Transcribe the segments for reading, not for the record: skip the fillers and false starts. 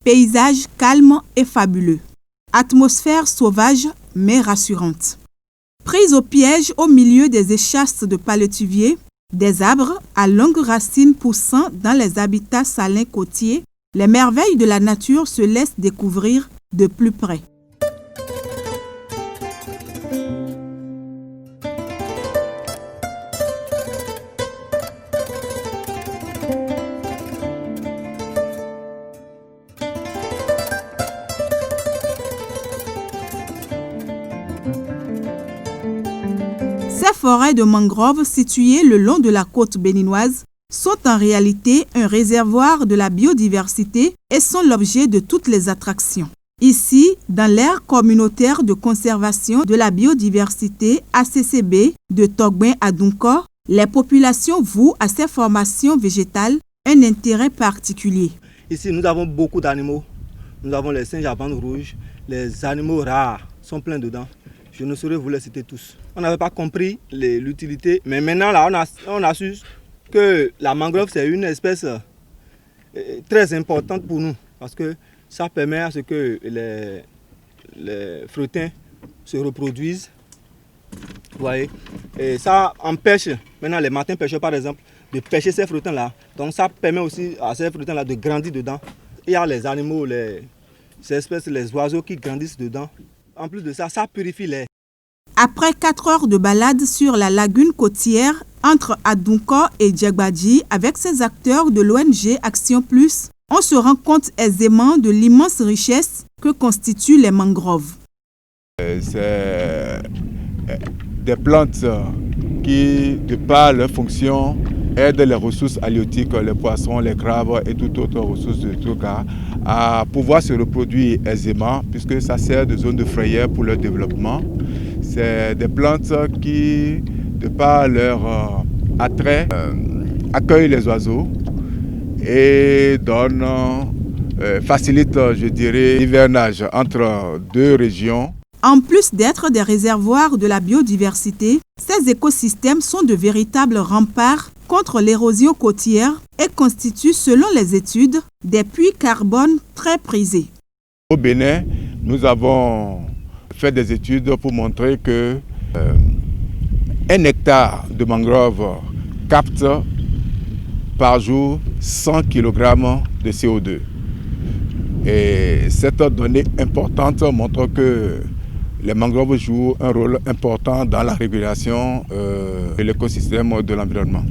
Paysage calme et fabuleux. Atmosphère sauvage mais rassurante. Prise au piège au milieu des échasses de palétuviers, des arbres à longues racines poussant dans les habitats salins côtiers, les merveilles de la nature se laissent découvrir de plus près. Ces forêts de mangroves situées le long de la côte béninoise sont en réalité un réservoir de la biodiversité et sont l'objet de toutes les attractions. Ici, dans l'aire communautaire de conservation de la biodiversité ACCB de Togbin à Dunko, les populations vouent à ces formations végétales un intérêt particulier. Ici, nous avons beaucoup d'animaux. Nous avons les singes à bande rouge, les animaux rares sont pleins dedans. Je ne saurais vous les citer tous. On n'avait pas compris l'utilité, mais maintenant là, on a su que la mangrove c'est une espèce très importante pour nous parce que ça permet à ce que les frettins se reproduisent. Vous voyez, et ça empêche maintenant les martins pêcheurs par exemple de pêcher ces frettins là. Donc ça permet aussi à ces frettins là de grandir dedans. Il y a les animaux, ces espèces, les oiseaux qui grandissent dedans. En plus de ça, ça purifie l'air. Après 4 heures de balade sur la lagune côtière entre Adunko et Djegbadji avec ses acteurs de l'ONG Action Plus, on se rend compte aisément de l'immense richesse que constituent les mangroves. C'est des plantes qui, de par leur fonction, aident les ressources halieutiques, les poissons, les crabes et toutes autres ressources de tout cas, à pouvoir se reproduire aisément puisque ça sert de zone de frayère pour leur développement. C'est des plantes qui, de par leur attrait, accueillent les oiseaux et facilitent, je dirais, l'hivernage entre deux régions. En plus d'être des réservoirs de la biodiversité, ces écosystèmes sont de véritables remparts contre l'érosion côtière et constituent, selon les études, des puits carbone très prisés. Au Bénin, nous avons fait des études pour montrer que 1 hectare de mangrove capte par jour 100 kg de CO2. Et cette donnée importante montre que les mangroves jouent un rôle important dans la régulation de l'écosystème de l'environnement.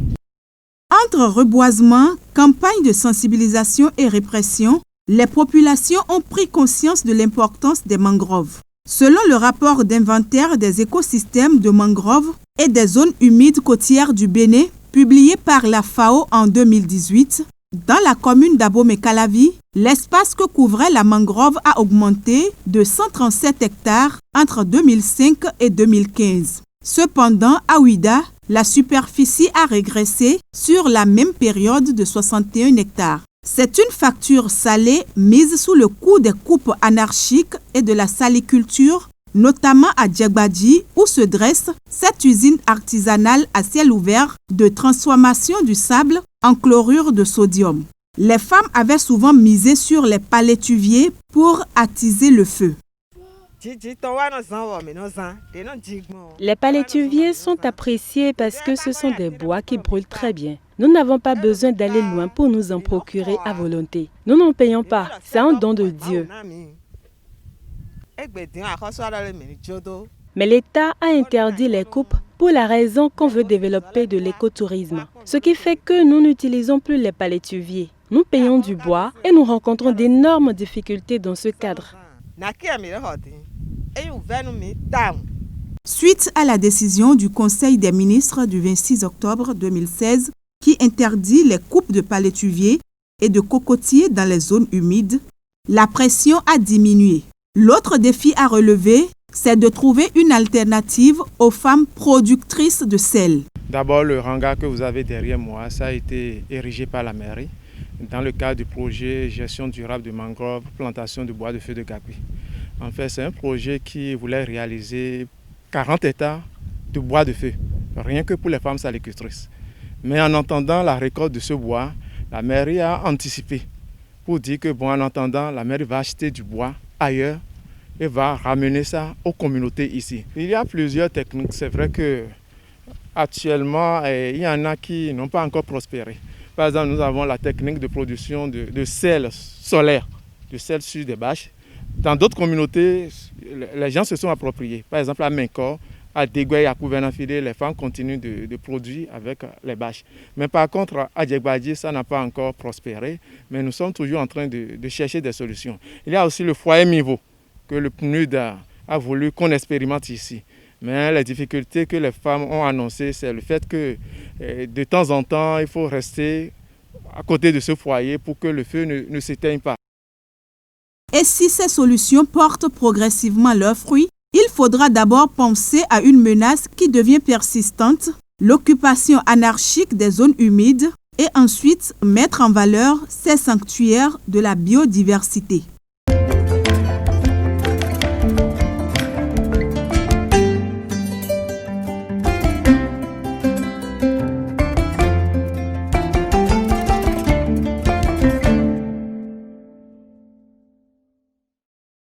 Entre reboisement, campagne de sensibilisation et répression, les populations ont pris conscience de l'importance des mangroves. Selon le rapport d'inventaire des écosystèmes de mangroves et des zones humides côtières du Bénin, publié par la FAO en 2018, dans la commune d'Abomey-Calavi, l'espace que couvrait la mangrove a augmenté de 137 hectares entre 2005 et 2015. Cependant, à Ouida, la superficie a régressé sur la même période de 61 hectares. C'est une facture salée mise sous le coup des coupes anarchiques et de la saliculture, notamment à Djegbadji, où se dresse cette usine artisanale à ciel ouvert de transformation du sable en chlorure de sodium. Les femmes avaient souvent misé sur les palétuviers pour attiser le feu. Les palétuviers sont appréciés parce que ce sont des bois qui brûlent très bien. Nous n'avons pas besoin d'aller loin pour nous en procurer à volonté. Nous n'en payons pas, c'est un don de Dieu. Mais l'État a interdit les coupes pour la raison qu'on veut développer de l'écotourisme. Ce qui fait que nous n'utilisons plus les palétuviers. Nous payons du bois et nous rencontrons d'énormes difficultés dans ce cadre. Suite à la décision du Conseil des ministres du 26 octobre 2016 qui interdit les coupes de palétuviers et de cocotiers dans les zones humides, la pression a diminué. L'autre défi à relever, c'est de trouver une alternative aux femmes productrices de sel. D'abord, le hangar que vous avez derrière moi, ça a été érigé par la mairie dans le cadre du projet Gestion durable de mangroves, plantation de bois de feu de Gapui. En fait, c'est un projet qui voulait réaliser 40 hectares de bois de feu, rien que pour les femmes salicultrices. Mais en entendant la récolte de ce bois, la mairie a anticipé pour dire que, bon, en attendant, la mairie va acheter du bois ailleurs et va ramener ça aux communautés ici. Il y a plusieurs techniques. C'est vrai que actuellement, il y en a qui n'ont pas encore prospéré. Par exemple, nous avons la technique de production de sel solaire, de sel sur des bâches. Dans d'autres communautés, les gens se sont appropriés. Par exemple, à Mincor, à Degoué, à Kouvenafide, les femmes continuent de produire avec les bâches. Mais par contre, à Djegbadji, ça n'a pas encore prospéré. Mais nous sommes toujours en train de chercher des solutions. Il y a aussi le foyer Mivo, que le PNUD a voulu qu'on expérimente ici. Mais les difficultés que les femmes ont annoncées, c'est le fait que de temps en temps, il faut rester à côté de ce foyer pour que le feu ne s'éteigne pas. Et si ces solutions portent progressivement leurs fruits, il faudra d'abord penser à une menace qui devient persistante, l'occupation anarchique des zones humides, et ensuite mettre en valeur ces sanctuaires de la biodiversité.